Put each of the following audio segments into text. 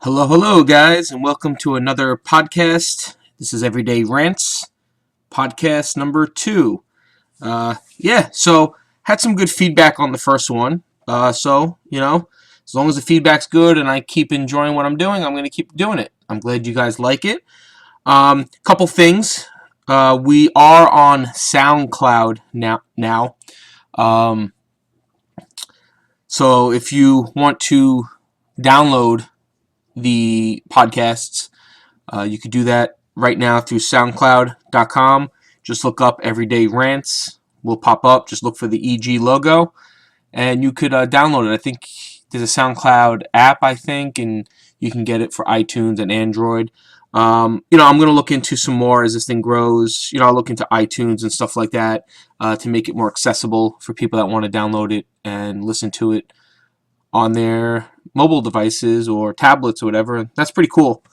Hello, hello, guys, and welcome to another podcast. This is Everyday Rants, podcast number 2. So had some good feedback on the first one. As long as the feedback's good and I keep enjoying what I'm doing, I'm going to keep doing it. I'm glad you guys like it. Couple things. We are on SoundCloud now. Um, so if you want to download the podcasts, you could do that right now through soundcloud.com. Just look up Everyday Rants. Will pop up. Just look for the EG logo, and you could download it. I think there's a SoundCloud app, and you can get it for iTunes and Android. I'm going to look into some more as this thing grows. I'll look into iTunes and stuff like that to make it more accessible for people that want to download it and listen to it on their mobile devices or tablets or whatever. That's pretty cool.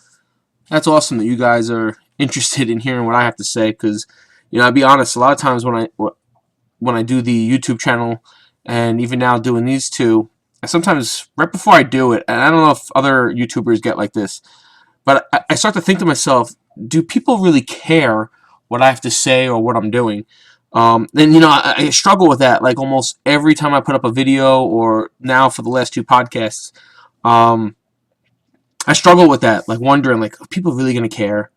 That's awesome that you guys are interested in hearing what I have to say, because I'll be honest, a lot of times when I do the YouTube channel and even now doing these two, I sometimes right before I do it, and I don't know if other YouTubers get like this, but I start to think to myself, do people really care what I have to say or what I'm doing? I struggle with that like almost every time I put up a video, or now for the last 2 podcasts. I struggle with that, like wondering, like, are people really gonna care?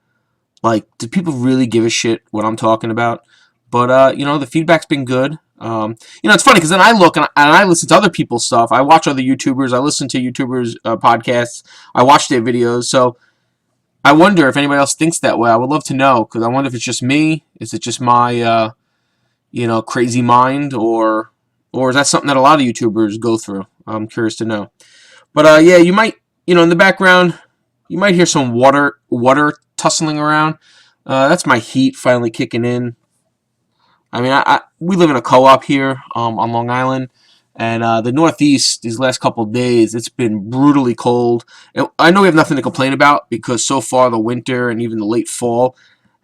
Like, do people really give a shit what I'm talking about? But the feedback's been good. It's funny because then I look and I listen to other people's stuff. I watch other YouTubers. I listen to YouTubers' podcasts. I watch their videos. So I wonder if anybody else thinks that way. I would love to know, because I wonder if it's just me. Is it just my crazy mind, or is that something that a lot of YouTubers go through? I'm curious to know. But you might, in the background, you might hear some water tussling around. That's my heat finally kicking in. I mean, we live in a co-op here on Long Island, and the Northeast these last couple of days, it's been brutally cold. And I know we have nothing to complain about, because so far the winter and even the late fall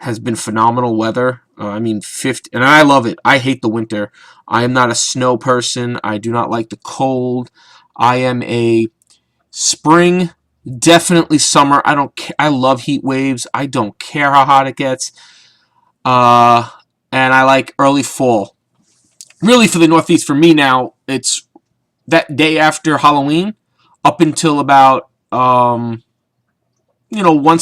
has been phenomenal weather. 50, and I love it. I hate the winter. I am not a snow person. I do not like the cold. I am a spring, definitely summer. I don't. I love heat waves. I don't care how hot it gets. And I like early fall. Really, for the Northeast, for me now, it's that day after Halloween up until about once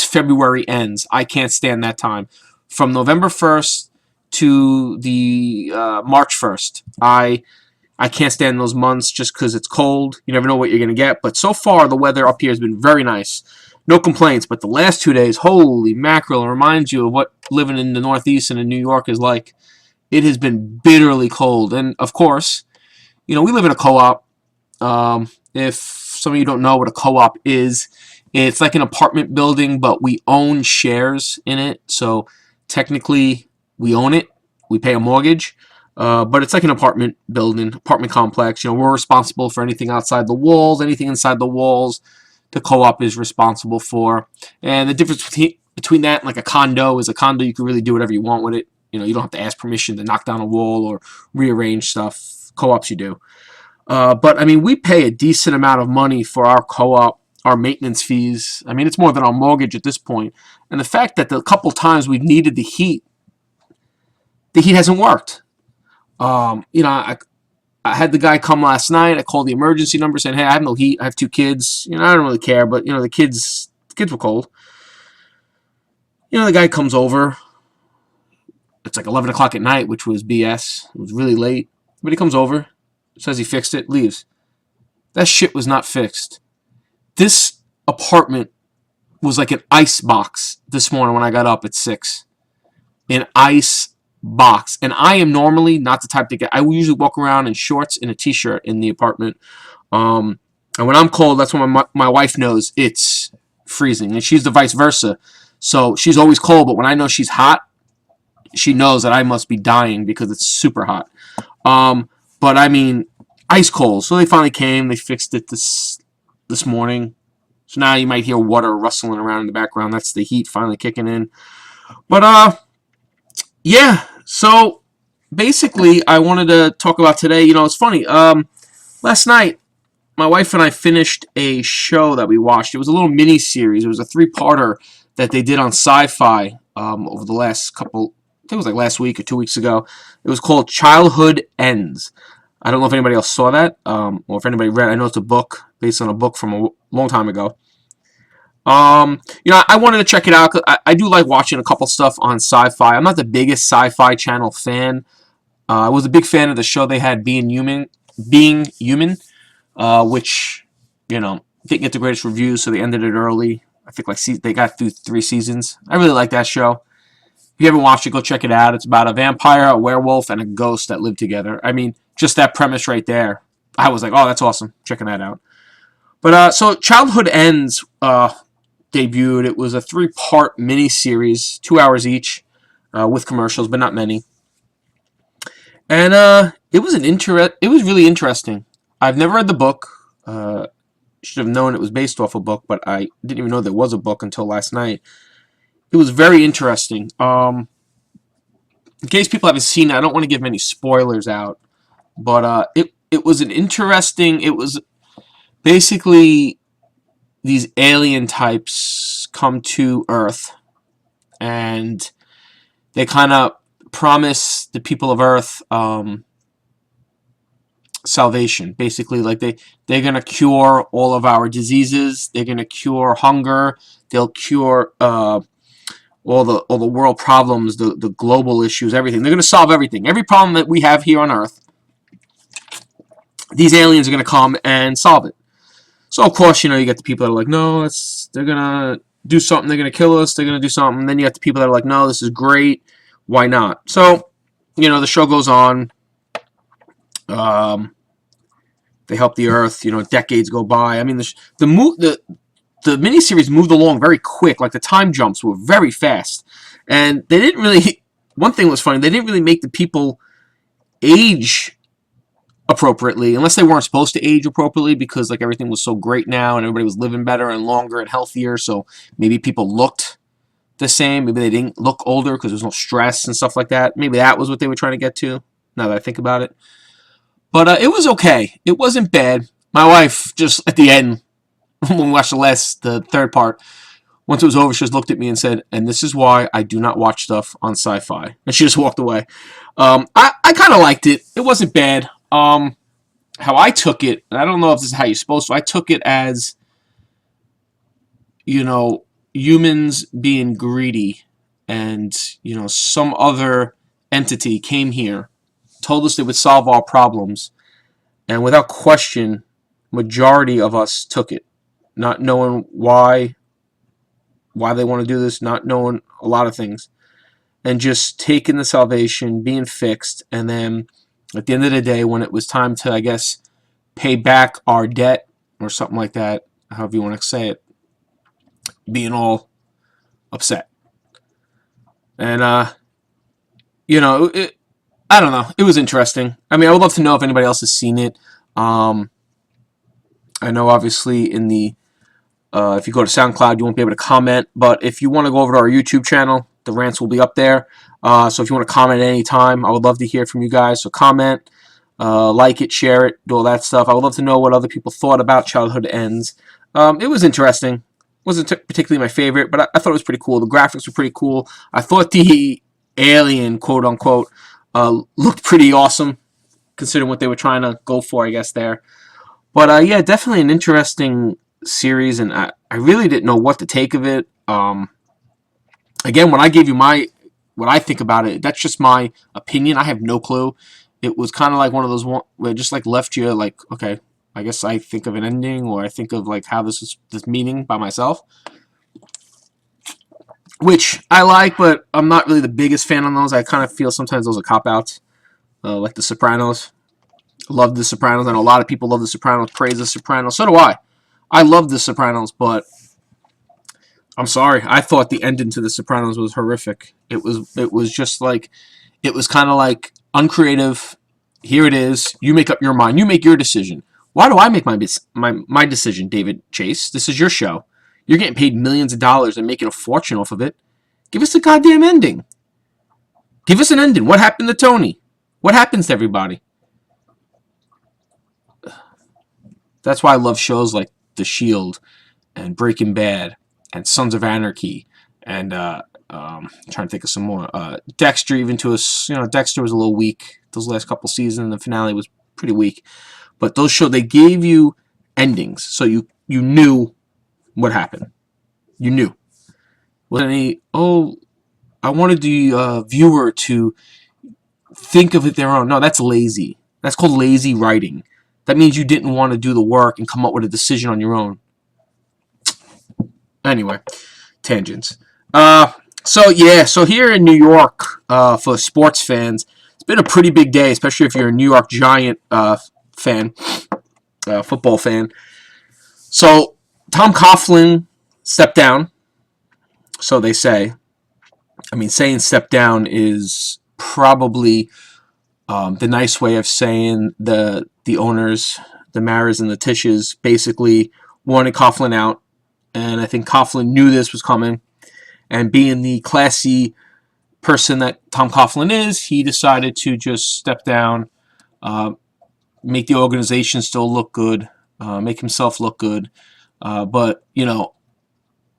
February ends. I can't stand that time. From November 1st to the March 1st, I can't stand those months just because it's cold. You never know what you're going to get. But so far, the weather up here has been very nice. No complaints. But the last 2 days, holy mackerel, it reminds you of what living in the Northeast and in New York is like. It has been bitterly cold. And, of course, we live in a co-op. If some of you don't know what a co-op is, it's like an apartment building, but we own shares in it. So technically, we own it. We pay a mortgage. But it's like an apartment building, apartment complex. We're responsible for anything outside the walls, anything inside the walls, the co-op is responsible for. And the difference between that and like a condo is, a condo, you can really do whatever you want with it. You don't have to ask permission to knock down a wall or rearrange stuff. Co-ops you do. But we pay a decent amount of money for our co-op, our maintenance fees. It's more than our mortgage at this point. And the fact that the couple times we've needed the heat hasn't worked. I had the guy come last night. I called the emergency number saying, hey, I have no heat. I have 2 kids. I don't really care, but, the kids were cold. The guy comes over. It's like 11 o'clock at night, which was BS. It was really late. But he comes over, says he fixed it, leaves. That shit was not fixed. This apartment was like an ice box this morning when I got up at 6. An ice box. And I am normally not the type to get. I usually walk around in shorts and a t-shirt in the apartment. And when I'm cold, that's when my wife knows it's freezing. And she's the vice versa. So she's always cold, but when I know she's hot, she knows that I must be dying because it's super hot. But ice cold. So they finally came. They fixed it this morning. So now you might hear water rustling around in the background. That's the heat finally kicking in. But yeah. So basically, I wanted to talk about today. It's funny. Last night my wife and I finished a show that we watched. It was a little mini series. It was a 3-parter that they did on Sci-Fi over the last couple. I think it was like last week or 2 weeks ago. It was called Childhood Ends. I don't know if anybody else saw that, or if anybody read. I know it's a book based on a book from a long time ago. I wanted to check it out. 'Cause I do like watching a couple stuff on Sci-Fi. I'm not the biggest Sci-Fi Channel fan. I was a big fan of the show they had, Being Human, which didn't get the greatest reviews, so they ended it early. I think they got through 3 seasons. I really like that show. If you haven't watched it, go check it out. It's about a vampire, a werewolf, and a ghost that live together. I mean, just that premise right there. I was like, oh, that's awesome. Checking that out. But so Childhood Ends debuted. It was a 3-part mini-series, 2 hours each, with commercials, but not many. And it was really interesting. I've never read the book. Should have known it was based off a book, but I didn't even know there was a book until last night. It was very interesting. In case people haven't seen it, I don't want to give many spoilers out, but it was an interesting. It was basically these alien types come to Earth, and they kind of promise the people of Earth salvation. Basically, like they're gonna cure all of our diseases. They're gonna cure hunger. They'll cure all the world problems, the global issues, everything. They're gonna solve everything. Every problem that we have here on Earth, these aliens are gonna come and solve it. So of course, you get the people that are like, no, they're gonna do something. They're gonna kill us. They're gonna do something. And then you have the people that are like, no, this is great. Why not? So, the show goes on. They help the Earth. Decades go by. I mean, the miniseries moved along very quick. Like the time jumps were very fast, and they didn't really. One thing was funny. They didn't really make the people age appropriately, unless they weren't supposed to age appropriately, because like everything was so great now, and everybody was living better and longer and healthier. So maybe people looked the same. Maybe they didn't look older because there's no stress and stuff like that. Maybe that was what they were trying to get to. Now that I think about it. But it was okay. It wasn't bad. My wife, just at the end, when we watched the 3rd part, once it was over, she just looked at me and said, and this is why I do not watch stuff on Sci-Fi. And she just walked away. I kind of liked it. It wasn't bad. How I took it, and I don't know if this is how you're supposed to, I took it as, humans being greedy and, some other entity came here, told us they would solve our problems, and without question, majority of us took it, not knowing why they want to do this, not knowing a lot of things, and just taking the salvation, being fixed, and then at the end of the day, when it was time to, I guess, pay back our debt or something like that, however you want to say it, being all upset. And, I don't know. It was interesting. I mean, I would love to know if anybody else has seen it. I know, obviously, in the if you go to SoundCloud, you won't be able to comment. But if you want to go over to our YouTube channel, the rants will be up there. So if you want to comment at any time, I would love to hear from you guys. So comment, like it, share it, do all that stuff. I would love to know what other people thought about Childhood Ends. It was interesting. Wasn't particularly my favorite, but I thought it was pretty cool. The graphics were pretty cool. I thought the alien, quote unquote, looked pretty awesome, considering what they were trying to go for, I guess, there. But yeah, definitely an interesting series, and I really didn't know what to take of it. Again, when I gave you what I think about it, that's just my opinion. I have no clue. It was kind of like one of those where it just like left you like, okay, I guess I think of an ending, or I think of like how this meaning by myself, which I like, but I'm not really the biggest fan on those. I kind of feel sometimes those are cop-outs, like The Sopranos. Love The Sopranos. I know a lot of people love The Sopranos, praise The Sopranos. So do I. I love The Sopranos, but I'm sorry. I thought the ending to The Sopranos was horrific. It was just like, it was kind of like uncreative. Here it is. You make up your mind. You make your decision. Why do I make my decision, David Chase? This is your show. You're getting paid millions of dollars and making a fortune off of it. Give us a goddamn ending. Give us an ending. What happened to Tony? What happens to everybody? That's why I love shows like The Shield and Breaking Bad and Sons of Anarchy and I'm trying to think of some more. Dexter, even to us, Dexter was a little weak those last couple seasons. The finale was pretty weak, but those shows, they gave you endings, so you knew what happened. You knew. Wasn't any, I wanted the viewer to think of it their own. No, that's lazy. That's called lazy writing. That means you didn't want to do the work and come up with a decision on your own. Anyway, tangents. So here in New York, for sports fans, it's been a pretty big day, especially if you're a New York Giant fan, football fan. So Tom Coughlin stepped down, so they say. I mean, saying step down is probably the nice way of saying the owners, the Maras and the Tishes, basically wanted Coughlin out, and I think Coughlin knew this was coming, and being the classy person that Tom Coughlin is, he decided to just step down, make the organization still look good, make himself look good, but,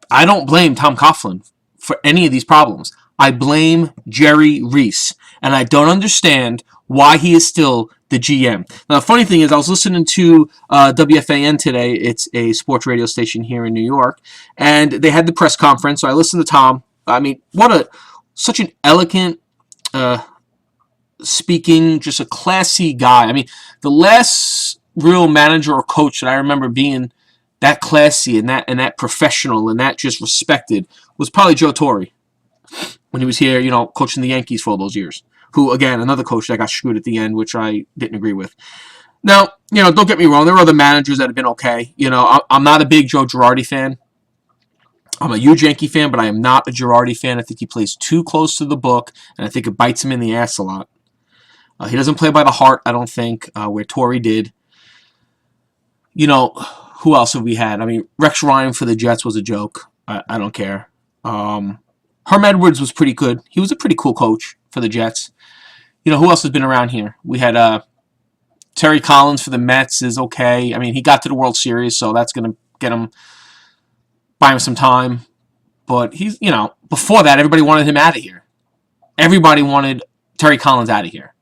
I don't blame Tom Coughlin for any of these problems. I blame Jerry Reese, and I don't understand why he is still the GM. Now, the funny thing is, I was listening to WFAN today. It's a sports radio station here in New York, and they had the press conference, so I listened to Tom. I mean, such an elegant speaking, just a classy guy. I mean, the last real manager or coach that I remember being that classy and that professional and that just respected was probably Joe Torre when he was here, coaching the Yankees for all those years. Who, again, another coach that got screwed at the end, which I didn't agree with. Now, don't get me wrong. There are other managers that have been okay. I'm not a big Joe Girardi fan. I'm a huge Yankee fan, but I am not a Girardi fan. I think he plays too close to the book, and I think it bites him in the ass a lot. He doesn't play by the heart, I don't think, where Torre did. Who else have we had? I mean, Rex Ryan for the Jets was a joke. I don't care. Herm Edwards was pretty good. He was a pretty cool coach for the Jets. Who else has been around here? We had Terry Collins for the Mets is okay. I mean, he got to the World Series, so that's going to buy him some time. But he's, before that, everybody wanted him out of here. Everybody wanted Terry Collins out of here.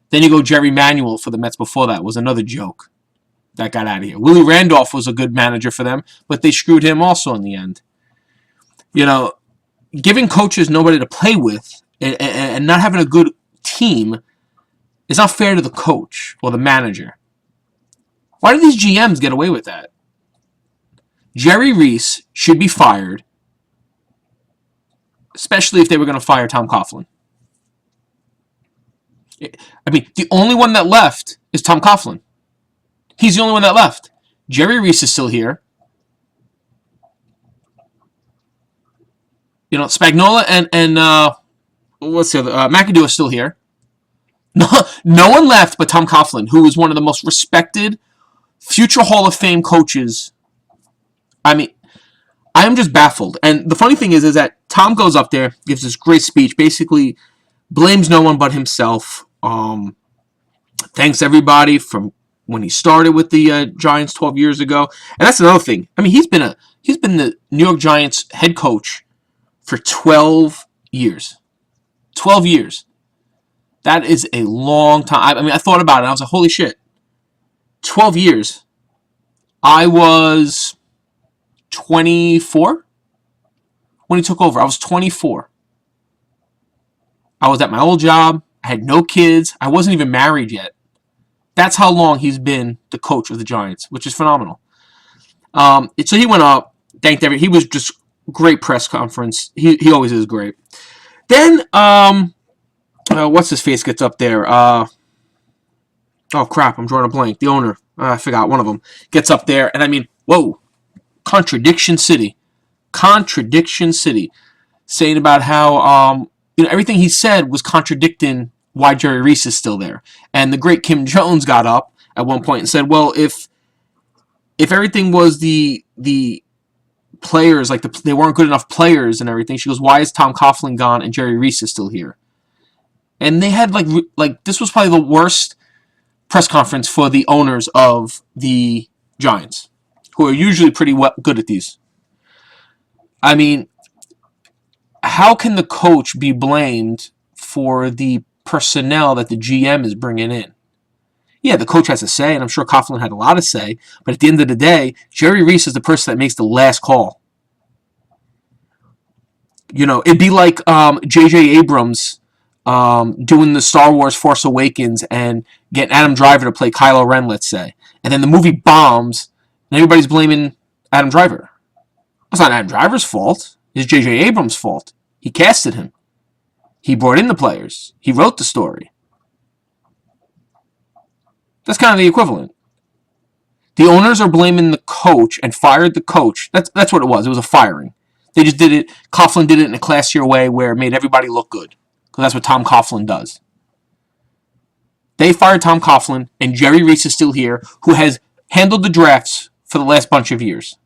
Then you go Jerry Manuel for the Mets before that was another joke that got out of here. Willie Randolph was a good manager for them, but they screwed him also in the end. Giving coaches nobody to play with and not having a good team is not fair to the coach or the manager. Why do these GMs get away with that? Jerry Reese should be fired, especially if they were going to fire Tom Coughlin. I mean, the only one that left is Tom Coughlin. He's the only one that left. Jerry Reese is still here. Spagnuolo and what's the other? McAdoo is still here. No one left but Tom Coughlin, who was one of the most respected future Hall of Fame coaches. I mean, I am just baffled. And the funny thing is that Tom goes up there, gives this great speech, basically blames no one but himself. Thanks everybody from when he started with the Giants 12 years ago. And that's another thing. I mean, he's been the New York Giants head coach for 12 years. 12 years. That is a long time. I mean, I thought about it, and I was like, holy shit. 12 years. I was 24 when he took over. I was 24. I was at my old job. I had no kids. I wasn't even married yet. That's how long he's been the coach of the Giants, which is phenomenal. So he went up, thanked everyone. He was just great press conference. He always is great. Then, what's his face gets up there? Oh crap, I'm drawing a blank. The owner, I forgot, one of them gets up there, and I mean, whoa, Contradiction City, saying about how everything he said was contradicting why Jerry Reese is still there. And the great Kim Jones got up at one point and said, well, if everything was the players, like they weren't good enough players and everything, she goes, why is Tom Coughlin gone and Jerry Reese is still here? And they had like this was probably the worst press conference for the owners of the Giants, who are usually pretty good at these. I mean, how can the coach be blamed for the personnel that the GM is bringing in? Yeah, the coach has a say, and I'm sure Coughlin had a lot of say, but at the end of the day, Jerry Reese is the person that makes the last call. You know, it'd be like J.J. Abrams doing the Star Wars Force Awakens and getting Adam Driver to play Kylo Ren, let's say. And then the movie bombs, and everybody's blaming Adam Driver. It's not Adam Driver's fault. It's J.J. Abrams' fault. He casted him. He brought in the players. He wrote the story. That's kind of the equivalent. The owners are blaming the coach and fired the coach. That's what it was. It was a firing. They just did it. Coughlin did it in a classier way where it made everybody look good. Because that's what Tom Coughlin does. They fired Tom Coughlin, and Jerry Reese is still here, who has handled the drafts for the last bunch of years.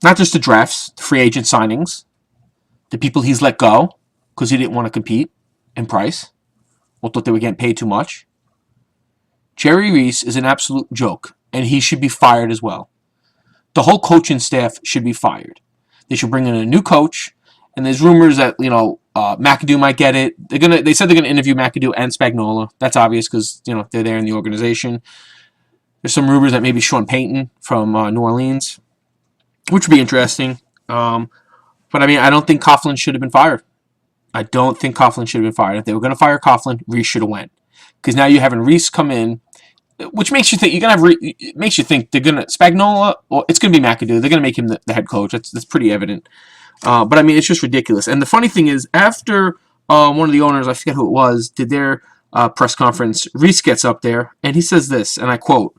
Not just the drafts, the free agent signings, the people he's let go because he didn't want to compete in price or thought they were getting paid too much. Jerry Reese is an absolute joke, and he should be fired as well. The whole coaching staff should be fired. They should bring in a new coach, and there's rumors that, McAdoo might get it. They said they're gonna interview McAdoo and Spagnuolo. That's obvious because, they're there in the organization. There's some rumors that maybe Sean Payton from New Orleans, which would be interesting. But I don't think Coughlin should have been fired. I don't think Coughlin should have been fired. If they were going to fire Coughlin, Reese should have went. Because now you're having Reese come in, which makes you think makes you think they're going to Spagnuolo, or it's going to be McAdoo. They're going to make him the head coach. That's pretty evident. But it's just ridiculous. And the funny thing is, after one of the owners, I forget who it was, did their press conference, Reese gets up there and he says this, and I quote,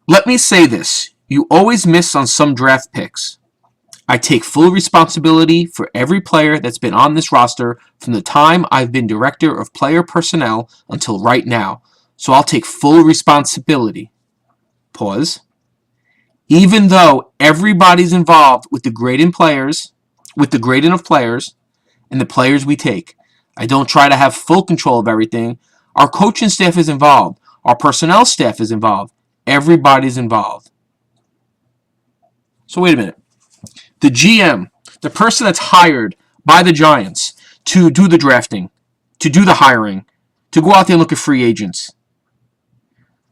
"Let me say this. You always miss on some draft picks. I take full responsibility for every player that's been on this roster from the time I've been director of player personnel until right now. So I'll take full responsibility." Pause. "Even though everybody's involved with the grading of players, and the players we take. I don't try to have full control of everything. Our coaching staff is involved. Our personnel staff is involved. Everybody's involved." So wait a minute. The GM, the person that's hired by the Giants to do the drafting, to do the hiring, to go out there and look at free agents,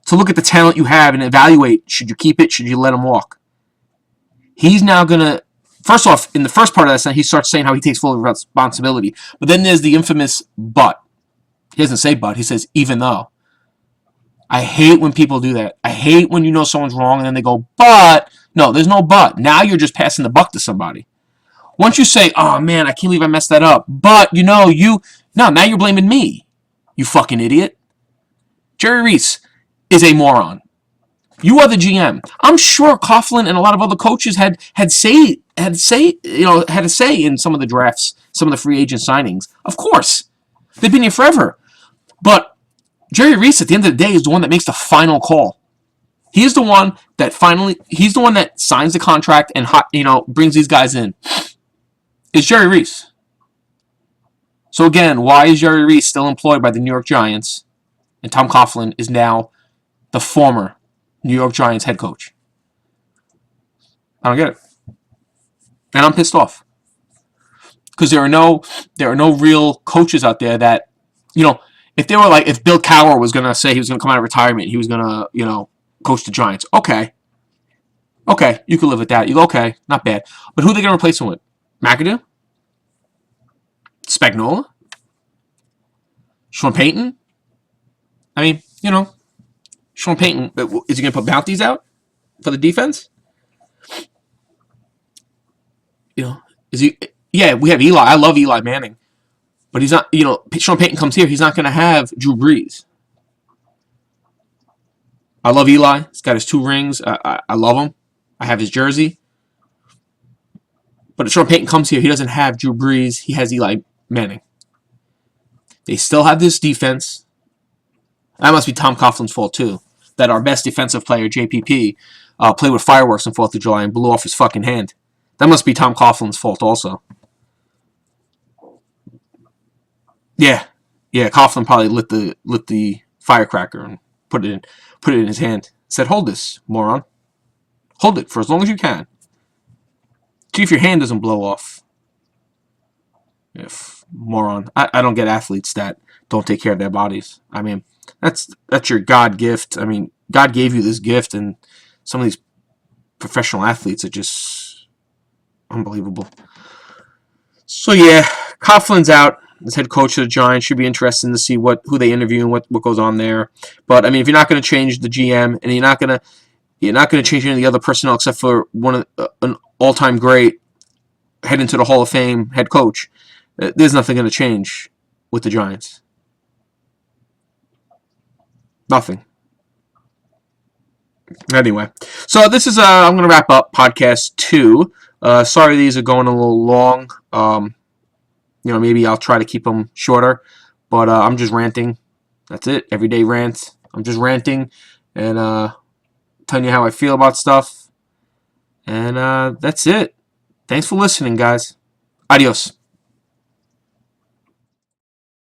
to look at the talent you have and evaluate, should you keep it, should you let him walk? He's now going to, first off, in the first part of that sentence, he starts saying how he takes full responsibility. But then there's the infamous but. He doesn't say but, he says even though. I hate when people do that. I hate when someone's wrong and then they go, but. No, there's no but. Now you're just passing the buck to somebody. Once you say, oh man, I can't believe I messed that up, but now you're blaming me, you fucking idiot. Jerry Reese is a moron. You are the GM. I'm sure Coughlin and a lot of other coaches had a say in some of the drafts, some of the free agent signings. Of course. They've been here forever. But Jerry Reese, at the end of the day, is the one that makes the final call. He's the one that signs the contract and brings these guys in. It's Jerry Reese. So again, why is Jerry Reese still employed by the New York Giants and Tom Coughlin is now the former New York Giants head coach? I don't get it. And I'm pissed off. Because there are no real coaches out there that, if Bill Cowher was going to say he was going to come out of retirement, he was going to, coach the Giants. Okay, you can live with that. You go, okay, not bad. But who are they going to replace him with? McAdoo? Spagnuolo? Sean Payton? Sean Payton, is he going to put bounties out for the defense? Is he? Yeah, we have Eli. I love Eli Manning. But he's not, Sean Payton comes here, he's not going to have Drew Brees. I love Eli. He's got his 2 rings. I love him. I have his jersey. But if Sean Payton comes here, he doesn't have Drew Brees. He has Eli Manning. They still have this defense. That must be Tom Coughlin's fault, too. That our best defensive player, JPP, played with fireworks on 4th of July and blew off his fucking hand. That must be Tom Coughlin's fault also. Yeah. Yeah, Coughlin probably lit the firecracker and put it in his hand. Said, "Hold this, moron. Hold it for as long as you can. See if your hand doesn't blow off." If moron, I don't get athletes that don't take care of their bodies. I mean, that's your God gift. I mean, God gave you this gift, and some of these professional athletes are just unbelievable. So yeah, Coughlin's out as head coach of the Giants. Should be interesting to see who they interview and what goes on there. But I mean, if you're not going to change the GM and you're not going to change any of the other personnel except for one of an all-time great head into the Hall of Fame head coach, there's nothing going to change with the Giants. Nothing. Anyway, so this is I'm going to wrap up podcast 2. Sorry these are going a little long. Maybe I'll try to keep them shorter, but I'm just ranting. That's it. Everyday rant. I'm just ranting and telling you how I feel about stuff. And that's it. Thanks for listening, guys. Adios.